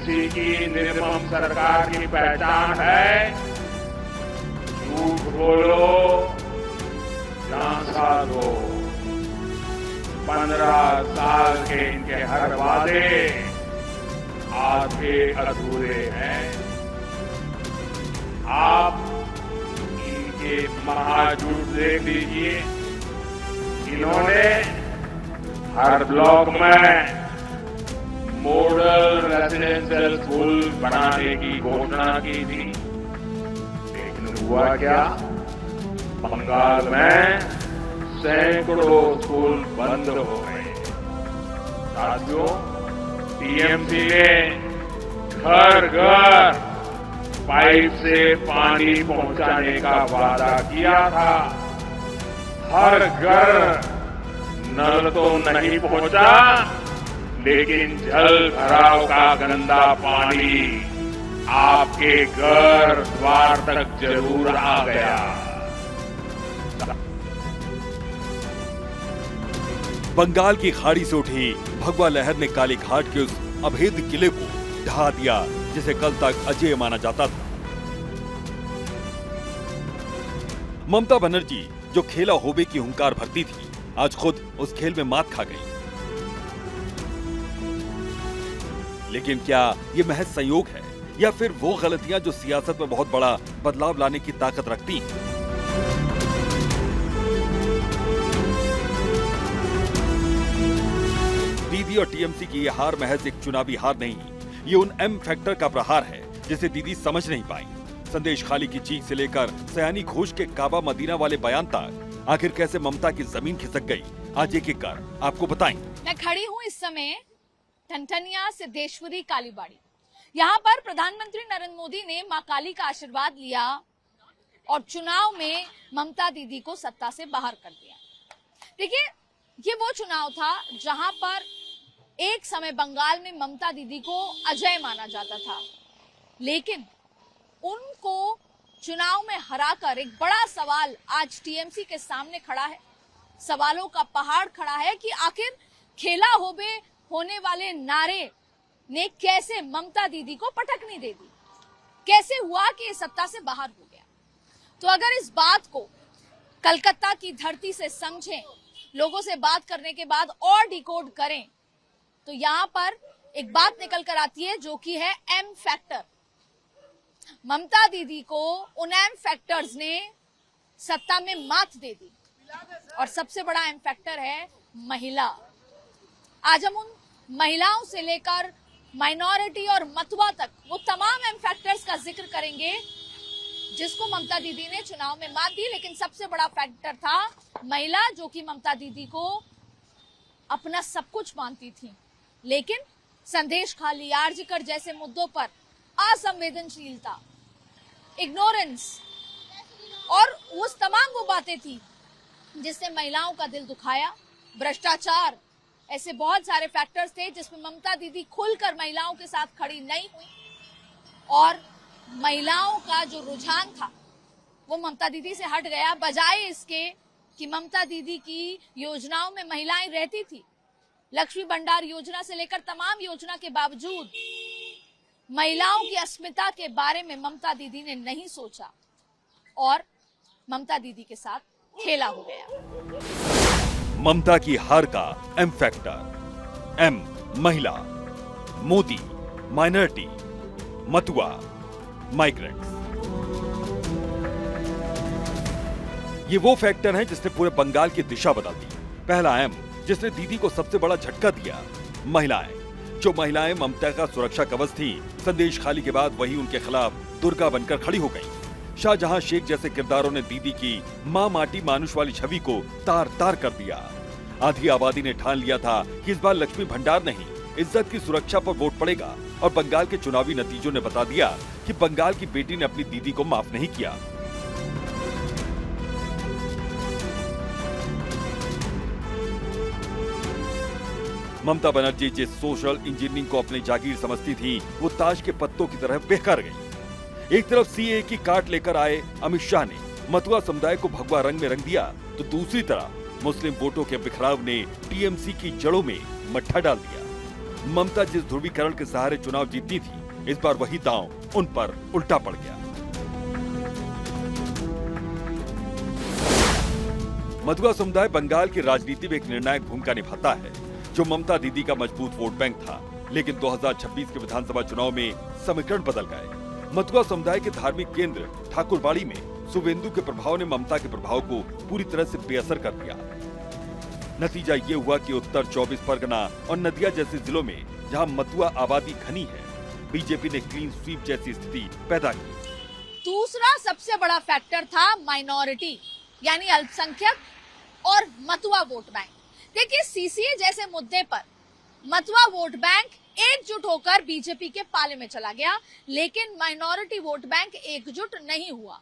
TMC की निर्मम सरकार की पहचान है झूठ बोलो, झांसा दो। 15 साल के इनके हर वादे आधे अधूरे हैं। आप इनके महाझूठ देख लीजिए। इन्होंने हर ब्लॉक में मॉडल रेजिडेंशियल स्कूल बनाने की घोषणा की थी, लेकिन हुआ क्या? बंगाल में सैकड़ों स्कूल बंद हो गए। साथियों, टीएमसी ने घर घर पाइप से पानी पहुंचाने का वादा किया था। हर घर नल तो नहीं पहुंचा, लेकिन जल भराव का गंदा पानी आपके घर द्वार तक जरूर आ गया। बंगाल की खाड़ी से उठी भगवा लहर ने काली घाट के उस अभेद किले को ढहा दिया जिसे कल तक अजेय माना जाता था। ममता बनर्जी जो खेला होबे की हुंकार भरती थी, आज खुद उस खेल में मात खा गई। लेकिन क्या ये महज संयोग है या फिर वो गलतियां जो सियासत में बहुत बड़ा बदलाव लाने की ताकत रखती हैं? दीदी और टीएमसी की ये हार महज एक चुनावी हार नहीं, ये उन एम फैक्टर का प्रहार है जिसे दीदी समझ नहीं पाई। संदेश खाली की चीख से लेकर सयानी घोष के काबा मदीना वाले बयान तक आखिर कैसे ममता की जमीन खिसक गई, आज एक एक कर आपको बताएंगे। मैं खड़ी हूँ इस समय ठनठनिया सिद्धेश्वरी कालीबाड़ी। यहाँ पर प्रधानमंत्री नरेंद्र मोदी ने मां काली का आशीर्वाद लिया और चुनाव में ममता दीदी को सत्ता से बाहर कर दिया। देखिए, ये वो चुनाव था जहां पर एक समय बंगाल में ममता दीदी को अजय माना जाता था, लेकिन उनको चुनाव में हराकर एक बड़ा सवाल आज टीएमसी के सामने खड़ा है। सवालों का पहाड़ खड़ा है कि आखिर खेला होबे होने वाले नारे ने कैसे ममता दीदी को पटकनी दे दी, कैसे हुआ कि ये सत्ता से बाहर हो गया। तो अगर इस बात को कलकत्ता की धरती से समझें, लोगों से बात करने के बाद और डिकोड करें, तो यहाँ पर एक बात निकल कर आती है जो कि है एम फैक्टर। ममता दीदी को उन एम फैक्टर्स ने सत्ता में मात दे दी और सबसे बड़ा एम फैक्टर है महिला। आज हम उन महिलाओं से लेकर माइनॉरिटी और मतवा तक वो तमाम एम फैक्टर्स का जिक्र करेंगे जिसको ममता दीदी ने चुनाव में मात दी। लेकिन सबसे बड़ा फैक्टर था महिला, जो कि ममता दीदी को अपना सब कुछ मानती थी, लेकिन संदेश खाली, आरजीकर जैसे मुद्दों पर असंवेदनशीलता, इग्नोरेंस और उस तमाम वो बातें थी जिसने महिलाओं का दिल दुखाया। भ्रष्टाचार, ऐसे बहुत सारे फैक्टर्स थे जिसमें ममता दीदी खुलकर महिलाओं के साथ खड़ी नहीं हुई और महिलाओं का जो रुझान था वो ममता दीदी से हट गया। बजाय इसके कि ममता दीदी की योजनाओं में महिलाएं रहती थी, लक्ष्मी भंडार योजना से लेकर तमाम योजना के बावजूद महिलाओं की अस्मिता के बारे में ममता दीदी ने नहीं सोचा और ममता दीदी के साथ खेला हो गया। ममता की हार का एम फैक्टर, एम महिला, मोदी माइनॉरिटी, मतुआ माइग्रेंट्स। ये वो फैक्टर हैं जिसने पूरे बंगाल की दिशा बदल दी। पहला एम जिसने दीदी को सबसे बड़ा झटका दिया, महिलाएं। जो महिलाएं ममता का सुरक्षा कवच थी, संदेश खाली के बाद वही उनके खिलाफ दुर्गा बनकर खड़ी हो गई। शाहजहां शेख जैसे किरदारों ने दीदी की मां माटी मानुष वाली छवि को तार तार कर दिया। आधी आबादी ने ठान लिया था कि इस बार लक्ष्मी भंडार नहीं, इज्जत की सुरक्षा पर वोट पड़ेगा और बंगाल के चुनावी नतीजों ने बता दिया कि बंगाल की बेटी ने अपनी दीदी को माफ नहीं किया। ममता बनर्जी जिस सोशल इंजीनियरिंग को अपनी जागीर समझती थी, वो ताश के पत्तों की तरह बेकार गई। एक तरफ सीए की काट लेकर आए अमित शाह ने मतुआ समुदाय को भगवा रंग में रंग दिया, तो दूसरी तरफ मुस्लिम वोटों के बिखराव ने टीएमसी की जड़ों में मट्ठा डाल दिया। ममता जिस ध्रुवीकरण के सहारे चुनाव जीतती थी, इस बार वही दांव उन पर उल्टा पड़ गया। मधुआ समुदाय बंगाल की राजनीति में एक निर्णायक भूमिका निभाता है, जो ममता दीदी का मजबूत वोट बैंक था। लेकिन 2026 के विधानसभा चुनाव में समीकरण बदल गए। मधुआ समुदाय के धार्मिक केंद्र ठाकुरबाड़ी में शुभेंदु के प्रभाव ने ममता के प्रभाव को पूरी तरह से बेअसर कर दिया। नतीजा ये हुआ कि उत्तर 24 परगना और नदिया जैसे जिलों में जहां मथुआ आबादी घनी है, बीजेपी ने क्लीन स्वीप जैसी स्थिति पैदा की। दूसरा सबसे बड़ा फैक्टर था माइनॉरिटी, यानी अल्पसंख्यक और मथुआ वोट बैंक। देखिए, सीसीए जैसे मुद्दे पर मथुआ वोट बैंक एकजुट होकर बीजेपी के पाले में चला गया, लेकिन माइनॉरिटी वोट बैंक एकजुट नहीं हुआ।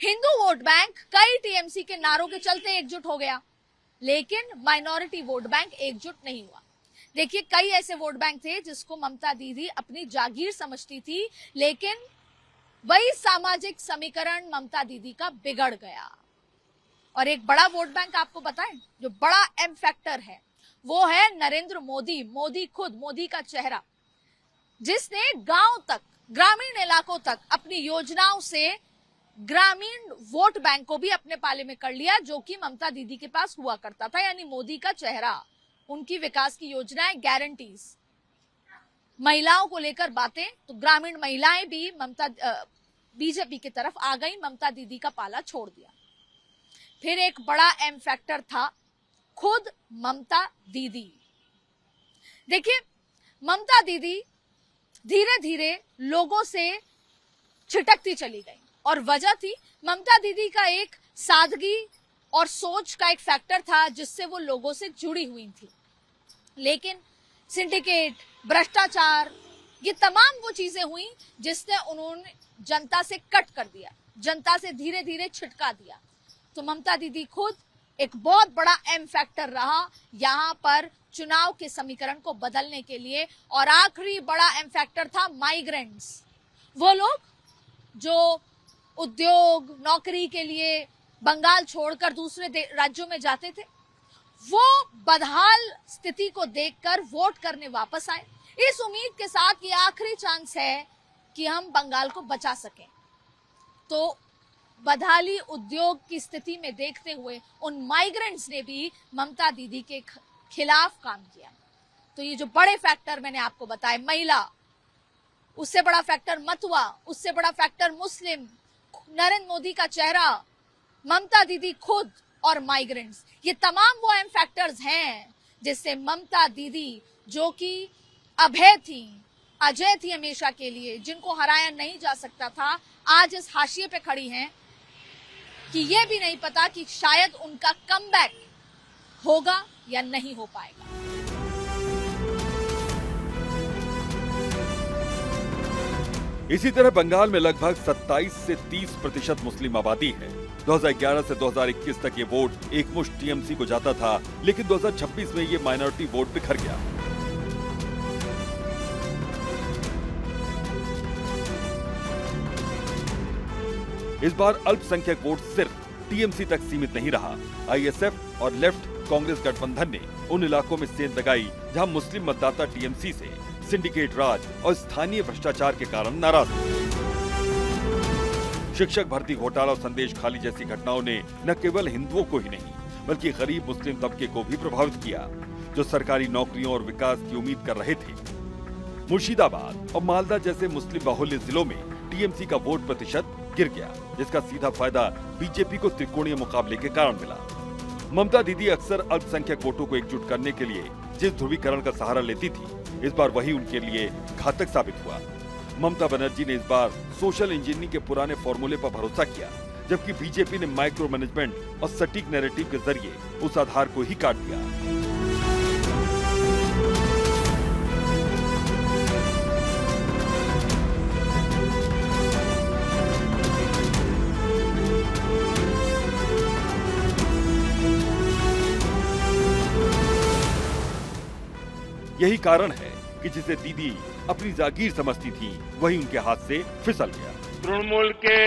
हिंदू वोट बैंक कई टीएमसी के नारों के चलते एकजुट हो गया, लेकिन माइनॉरिटी वोट बैंक एकजुट नहीं हुआ। देखिए, कई ऐसे वोट बैंक थे जिसको ममता दीदी अपनी जागीर समझती थी, लेकिन वही सामाजिक समीकरण ममता दीदी का बिगड़ गया। और एक बड़ा वोट बैंक आपको बताएं, जो बड़ा एम फैक्टर है, वो है नरेंद्र मोदी। मोदी खुद, मोदी का चेहरा, जिसने गांव तक, ग्रामीण इलाकों तक अपनी योजनाओं से ग्रामीण वोट बैंक को भी अपने पाले में कर लिया, जो कि ममता दीदी के पास हुआ करता था। यानी मोदी का चेहरा, उनकी विकास की योजनाएं, गारंटीज, महिलाओं को लेकर बातें, तो ग्रामीण महिलाएं भी बीजेपी की तरफ आ गई, ममता दीदी का पाला छोड़ दिया। फिर एक बड़ा एम फैक्टर था खुद ममता दीदी। देखिए, ममता दीदी धीरे धीरे लोगों से छिटकती चली गई, और वजह थी ममता दीदी का एक सादगी और सोच का एक फैक्टर था, जिससे वो लोगों से जुड़ी हुई थी। लेकिन सिंडिकेट, भ्रष्टाचार, ये तमाम वो चीजें हुई जिसने उन्होंने जनता से कट कर दिया, जनता से धीरे धीरे छिटका दिया। तो ममता दीदी खुद एक बहुत बड़ा एम फैक्टर रहा यहाँ पर चुनाव के समीकरण को बदलने के लिए। और आखिरी बड़ा एम फैक्टर था माइग्रेंट्स, वो लोग जो उद्योग, नौकरी के लिए बंगाल छोड़कर दूसरे राज्यों में जाते थे, वो बदहाल स्थिति को देखकर वोट करने वापस आए, इस उम्मीद के साथ कि आखिरी चांस है कि हम बंगाल को बचा सकें। तो बदहाली उद्योग की स्थिति में देखते हुए उन माइग्रेंट्स ने भी ममता दीदी के खिलाफ काम किया। तो ये जो बड़े फैक्टर मैंने आपको बताए, महिला, उससे बड़ा फैक्टर मथुआ, उससे बड़ा फैक्टर मुस्लिम, नरेंद्र मोदी का चेहरा, ममता दीदी खुद और माइग्रेंट्स, ये तमाम वो एम फैक्टर्स हैं जिससे ममता दीदी, जो कि अभय थी, अजय थी हमेशा के लिए, जिनको हराया नहीं जा सकता था, आज इस हाशिए पे खड़ी हैं कि ये भी नहीं पता कि शायद उनका कमबैक होगा या नहीं हो पाएगा। इसी तरह बंगाल में लगभग 27 से 30% मुस्लिम आबादी है। 2011 से 2021 तक ये वोट एकमुश्त टीएमसी को जाता था, लेकिन 2026 में ये माइनॉरिटी वोट बिखर गया। इस बार अल्पसंख्यक वोट सिर्फ टीएमसी तक सीमित नहीं रहा। आईएसएफ और लेफ्ट कांग्रेस गठबंधन ने उन इलाकों में सेंध लगाई जहां मुस्लिम मतदाता टीएमसी से सिंडिकेट राज और स्थानीय भ्रष्टाचार के कारण नाराज थे। शिक्षक भर्ती घोटाला और संदेश खाली जैसी घटनाओं ने न केवल हिंदुओं को ही नहीं, बल्कि गरीब मुस्लिम तबके को भी प्रभावित किया, जो सरकारी नौकरियों और विकास की उम्मीद कर रहे थे। मुर्शिदाबाद और मालदा जैसे मुस्लिम बाहुल्य जिलों में टीएमसी का वोट प्रतिशत गिर गया, जिसका सीधा फायदा बीजेपी को त्रिकोणीय मुकाबले के कारण मिला। ममता दीदी अक्सर अल्पसंख्यक वोटों को एकजुट करने के लिए जिस ध्रुवीकरण का सहारा लेती थी, इस बार वही उनके लिए घातक साबित हुआ। ममता बनर्जी ने इस बार सोशल इंजीनियरिंग के पुराने फॉर्मूले पर भरोसा किया, जबकि बीजेपी ने माइक्रो मैनेजमेंट और सटीक नैरेटिव के जरिए उस आधार को ही काट दिया। यही कारण है कि जिसे दीदी अपनी जागीर समझती थी, वही उनके हाथ से फिसल गया। तृणमूल के